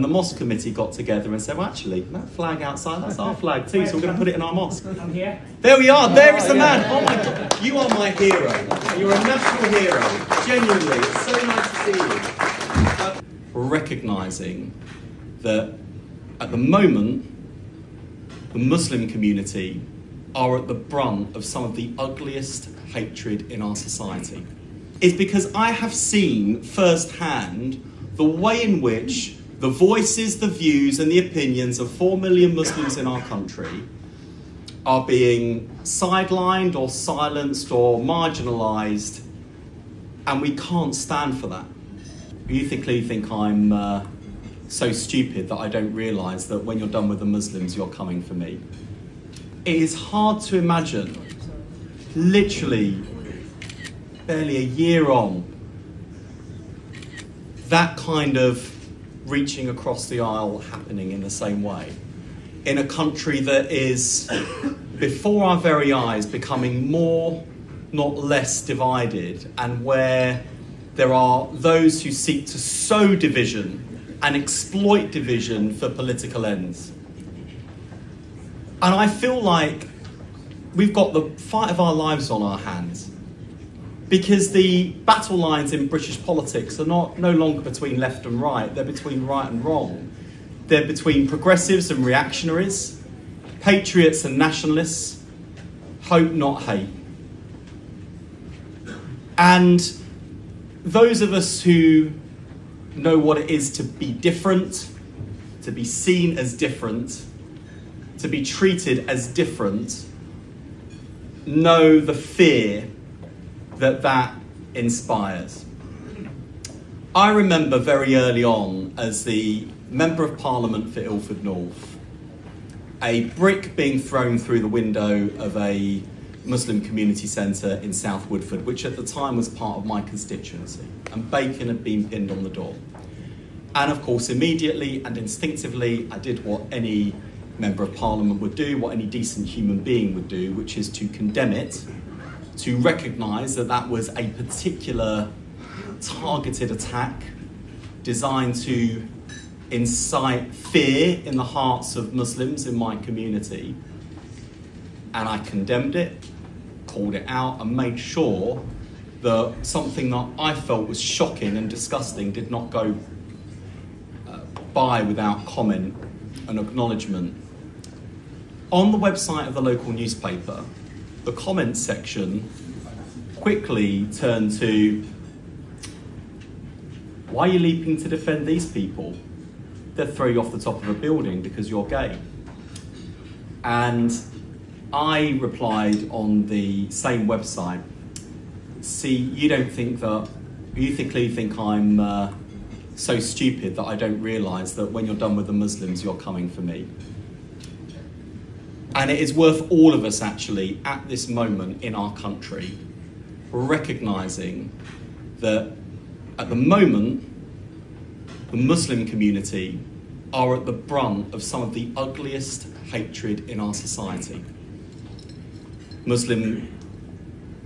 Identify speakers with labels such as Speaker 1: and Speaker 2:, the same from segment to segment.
Speaker 1: And the mosque committee got together and said, well, actually, that flag outside, that's our flag too, so we're going to put it in our mosque.
Speaker 2: I'm here.
Speaker 1: There we are, there is the man. Oh my God, you are my hero. You're a national hero. Genuinely, it's so nice to see you. Recognising that at the moment, the Muslim community are at the brunt of some of the ugliest hatred in our society. It's because I have seen firsthand the way in which the voices, the views and the opinions of 4 million Muslims in our country are being sidelined or silenced or marginalised, and we can't stand for that. You think I'm so stupid that I don't realise that when you're done with the Muslims, you're coming for me. It is hard to imagine, literally barely a year on, that kind of reaching across the aisle happening in the same way. In a country that is, before our very eyes, becoming more, not less divided, and where there are those who seek to sow division and exploit division for political ends. And I feel like we've got the fight of our lives on our hands, because the battle lines in British politics are no longer between left and right, they're between right and wrong. They're between progressives and reactionaries, patriots and nationalists, hope not hate. And those of us who know what it is to be different, to be seen as different, to be treated as different, know the fear that inspires. I remember very early on, as the Member of Parliament for Ilford North, a brick being thrown through the window of a Muslim community centre in South Woodford, which at the time was part of my constituency, and bacon had been pinned on the door. And of course, immediately and instinctively, I did what any Member of Parliament would do, what any decent human being would do, which is to condemn it, to recognise that that was a particular targeted attack designed to incite fear in the hearts of Muslims in my community. And I condemned it, called it out, and made sure that something that I felt was shocking and disgusting did not go by without comment and acknowledgement. On the website of the local newspaper, the comments section quickly turned to, why are you leaping to defend these people? They'll throw you off the top of a building because you're gay. And I replied on the same website, see, you clearly think I'm so stupid that I don't realise that when you're done with the Muslims, you're coming for me. And it is worth all of us actually, at this moment in our country, recognising that at the moment, the Muslim community are at the brunt of some of the ugliest hatred in our society. Muslim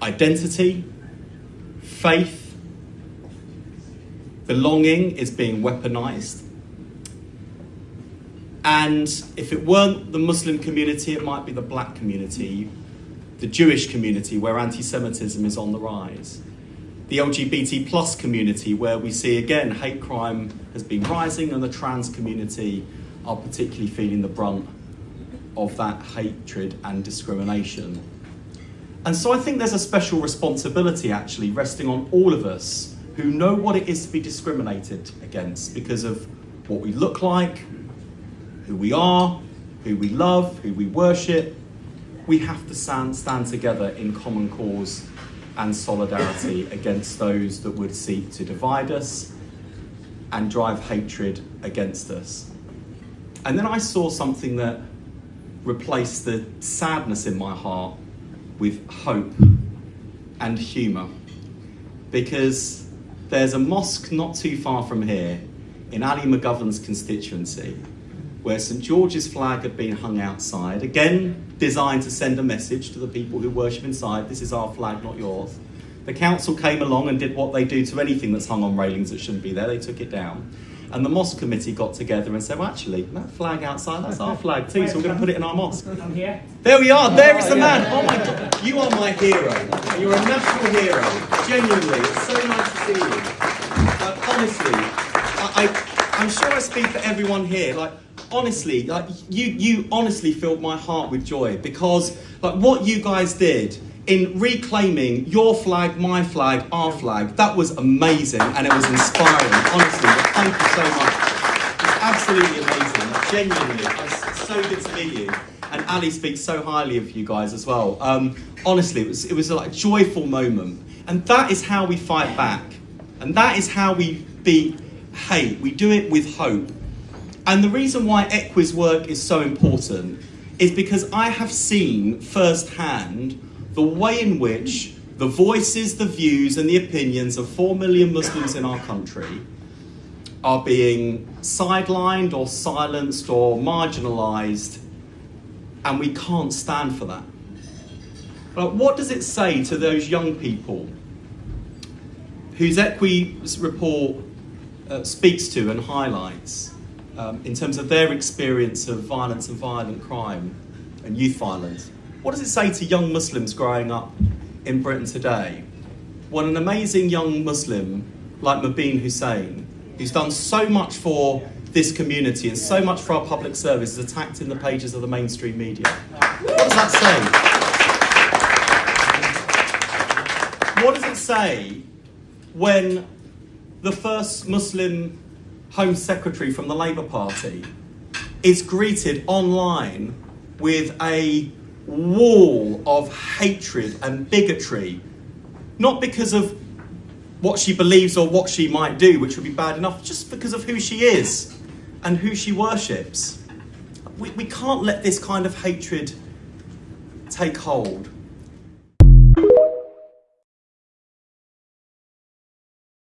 Speaker 1: identity, faith, belonging is being weaponised. And if it weren't the Muslim community, it might be the black community, the Jewish community, where anti-Semitism is on the rise, the LGBT plus community, where we see again hate crime has been rising, and the trans community are particularly feeling the brunt of that hatred and discrimination. And so I think there's a special responsibility actually resting on all of us who know what it is to be discriminated against because of what we look like, who we are, who we love, who we worship. We have to stand together in common cause and solidarity against those that would seek to divide us and drive hatred against us. And then I saw something that replaced the sadness in my heart with hope and humour. Because there's a mosque not too far from here in Ali McGovern's constituency where St George's flag had been hung outside, again designed to send a message to the people who worship inside, this is our flag, not yours. The council came along and did what they do to anything that's hung on railings that shouldn't be there, they took it down. And the mosque committee got together and said, well, actually, that flag outside, that's our flag too, so we're going to put it in our mosque.
Speaker 2: I'm here.
Speaker 1: There we are, there is the man. Oh my God, you are my hero. You're a national hero. Genuinely, it's so nice to see you. Honestly, I'm sure I speak for everyone here. Like, honestly, like you honestly filled my heart with joy, because like what you guys did in reclaiming your flag, my flag, our flag, that was amazing and it was inspiring. Honestly, thank you so much. It's absolutely amazing. Genuinely, it's so good to meet you. And Ali speaks so highly of you guys as well. Honestly, it was like a joyful moment. And that is how we fight back. And that is how we beat hate. We do it with hope. And the reason why Equi's work is so important is because I have seen firsthand the way in which the voices, the views and the opinions of 4 million Muslims in our country are being sidelined or silenced or marginalised, and we can't stand for that. But what does it say to those young people whose Equi's report speaks to and highlights in terms of their experience of violence and violent crime and youth violence? What does it say to young Muslims growing up in Britain today when an amazing young Muslim like Mobeen Hussein, who's done so much for this community and so much for our public service, is attacked in the pages of the mainstream media? What does that say? What does it say when the first Muslim Home Secretary from the Labour Party is greeted online with a wall of hatred and bigotry, not because of what she believes or what she might do, which would be bad enough, just because of who she is and who she worships? We can't let this kind of hatred take hold.